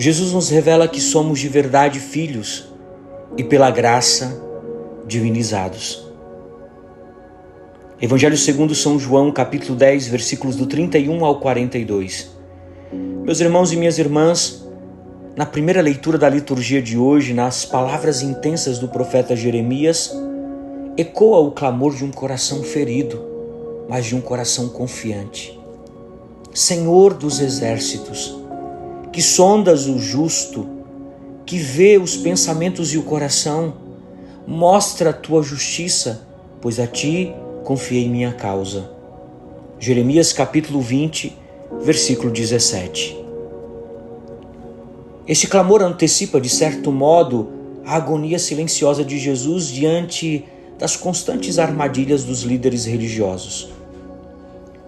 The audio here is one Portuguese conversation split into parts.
Jesus nos revela que somos de verdade filhos e pela graça divinizados. Evangelho segundo São João, capítulo 10, versículos do 31 ao 42. Meus irmãos e minhas irmãs, na primeira leitura da liturgia de hoje, nas palavras intensas do profeta Jeremias, ecoa o clamor de um coração ferido, mas de um coração confiante. Senhor dos exércitos, que sondas o justo, que vê os pensamentos e o coração, mostra a tua justiça, pois a ti confiei minha causa. Jeremias capítulo 20, versículo 17. Este clamor antecipa, de certo modo, a agonia silenciosa de Jesus diante das constantes armadilhas dos líderes religiosos.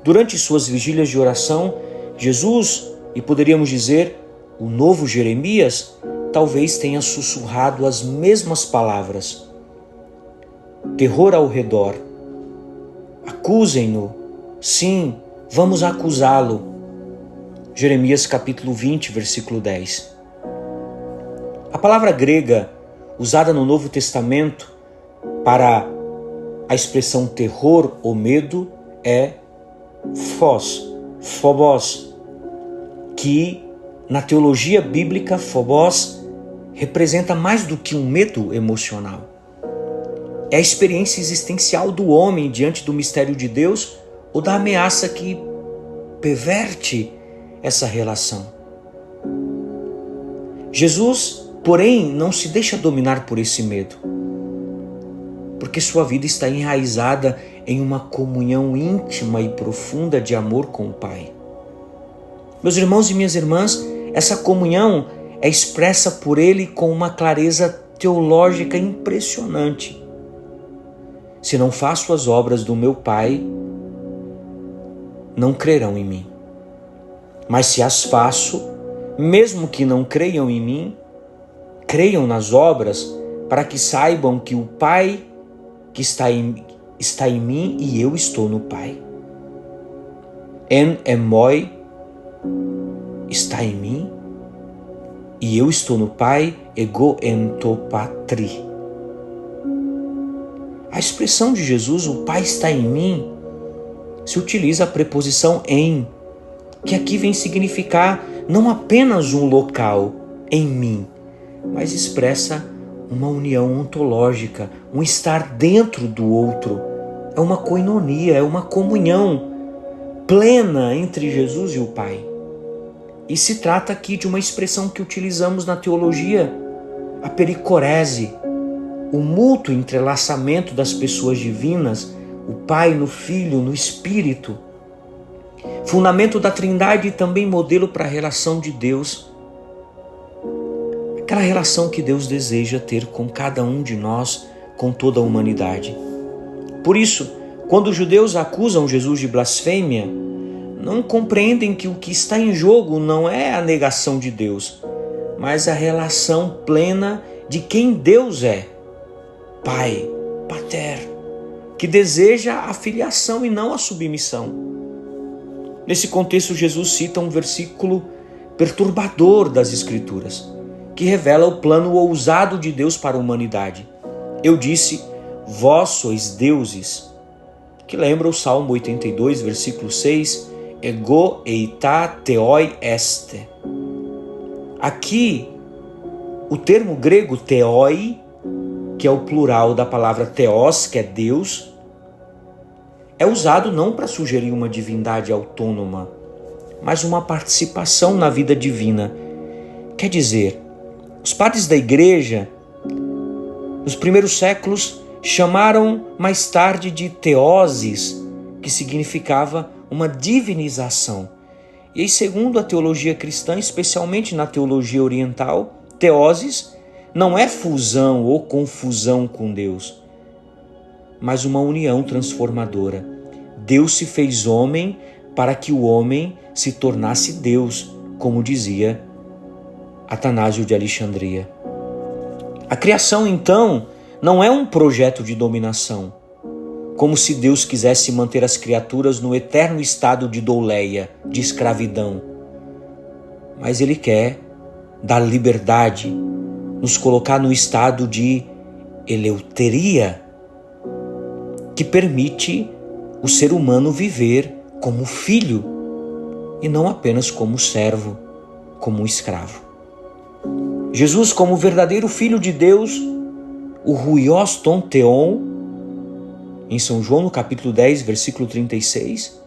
Durante suas vigílias de oração, Jesus, e poderíamos dizer, o novo Jeremias, talvez tenha sussurrado as mesmas palavras. Terror ao redor. Acusem-no. Sim, vamos acusá-lo. Jeremias capítulo 20, versículo 10. A palavra grega usada no Novo Testamento para a expressão terror ou medo é phobos, que na teologia bíblica phobos representa mais do que um medo emocional. É a experiência existencial do homem diante do mistério de Deus ou da ameaça que perverte essa relação. Jesus, porém, não se deixa dominar por esse medo, porque sua vida está enraizada em uma comunhão íntima e profunda de amor com o Pai. Meus irmãos e minhas irmãs, essa comunhão é expressa por ele com uma clareza teológica impressionante. Se não faço as obras do meu Pai, não crerão em mim. Mas se as faço, mesmo que não creiam em mim, creiam nas obras, para que saibam que o Pai que está em mim e eu estou no Pai. En emoi está em mim e eu estou no Pai, ego en to patri. A expressão de Jesus, o Pai está em mim, se utiliza a preposição em, que aqui vem significar não apenas um local em mim, mas expressa uma união ontológica, um estar dentro do outro. É uma koinonia, é uma comunhão plena entre Jesus e o Pai. E se trata aqui de uma expressão que utilizamos na teologia, a pericorese, o mútuo entrelaçamento das pessoas divinas, o Pai no Filho, no Espírito. Fundamento da Trindade e também modelo para a relação de Deus. Aquela relação que Deus deseja ter com cada um de nós, com toda a humanidade. Por isso, quando os judeus acusam Jesus de blasfêmia, não compreendem que o que está em jogo não é a negação de Deus, mas a relação plena de quem Deus é. Pai, pater, que deseja a filiação e não a submissão. Nesse contexto, Jesus cita um versículo perturbador das Escrituras, que revela o plano ousado de Deus para a humanidade. Eu disse, vós sois deuses, que lembra o Salmo 82, versículo 6, ego eita theoi este. Aqui, o termo grego theoi, que é o plural da palavra theos, que é Deus, é usado não para sugerir uma divindade autônoma, mas uma participação na vida divina. Quer dizer, os padres da igreja, nos primeiros séculos, chamaram mais tarde de teoses, que significava uma divinização. E aí, segundo a teologia cristã, especialmente na teologia oriental, teoses não é fusão ou confusão com Deus, mas uma união transformadora. Deus se fez homem para que o homem se tornasse Deus, como dizia Atanásio de Alexandria. A criação, então, não é um projeto de dominação, como se Deus quisesse manter as criaturas no eterno estado de douleia, de escravidão. Mas Ele quer da liberdade, nos colocar no estado de eleuteria, que permite o ser humano viver como filho e não apenas como servo, como escravo. Jesus, como verdadeiro Filho de Deus, o huios ton theon, em São João, no capítulo 10, versículo 36,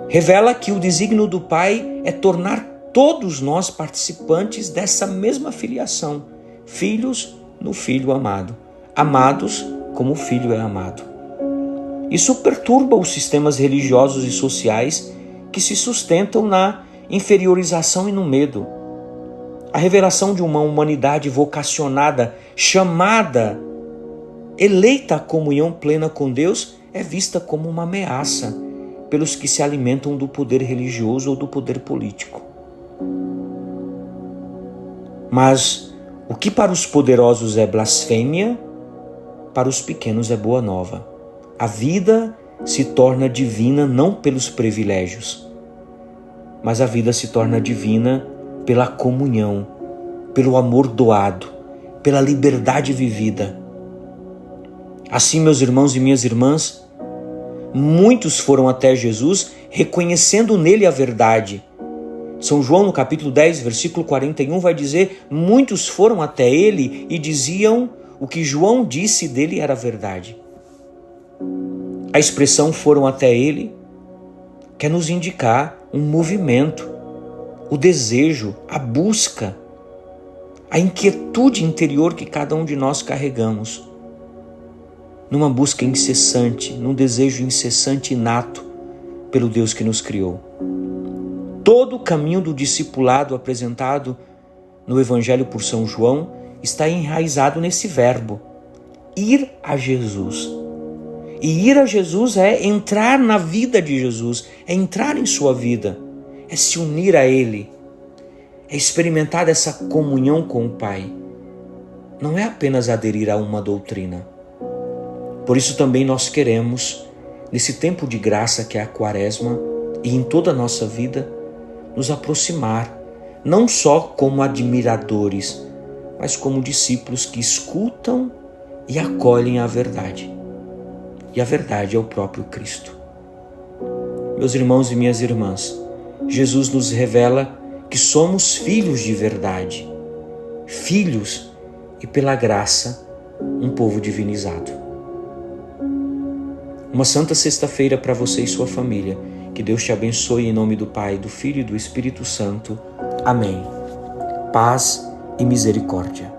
revela que o desígnio do Pai é tornar todos nós participantes dessa mesma filiação, filhos no Filho amado, amados como o Filho é amado. Isso perturba os sistemas religiosos e sociais que se sustentam na inferiorização e no medo. A revelação de uma humanidade vocacionada, chamada, eleita à comunhão plena com Deus, é vista como uma ameaça pelos que se alimentam do poder religioso ou do poder político. Mas o que para os poderosos é blasfêmia, para os pequenos é boa nova. A vida se torna divina não pelos privilégios, mas a vida se torna divina pela comunhão, pelo amor doado, pela liberdade vivida. Assim, meus irmãos e minhas irmãs, muitos foram até Jesus reconhecendo nele a verdade. São João, no capítulo 10, versículo 41, vai dizer: muitos foram até ele e diziam o que João disse dele era verdade. A expressão foram até ele quer nos indicar um movimento, o desejo, a busca, a inquietude interior que cada um de nós carregamos, numa busca incessante, num desejo incessante inato pelo Deus que nos criou. Todo o caminho do discipulado apresentado no Evangelho por São João está enraizado nesse verbo, ir a Jesus. E ir a Jesus é entrar na vida de Jesus, é entrar em sua vida, é se unir a Ele, é experimentar essa comunhão com o Pai. Não é apenas aderir a uma doutrina. Por isso também nós queremos, nesse tempo de graça que é a Quaresma e em toda a nossa vida, nos aproximar, não só como admiradores, mas como discípulos que escutam e acolhem a verdade. E a verdade é o próprio Cristo. Meus irmãos e minhas irmãs, Jesus nos revela que somos filhos de verdade, filhos e pela graça um povo divinizado. Uma santa sexta-feira para você e sua família. Que Deus te abençoe em nome do Pai, do Filho e do Espírito Santo. Amém. Paz e misericórdia.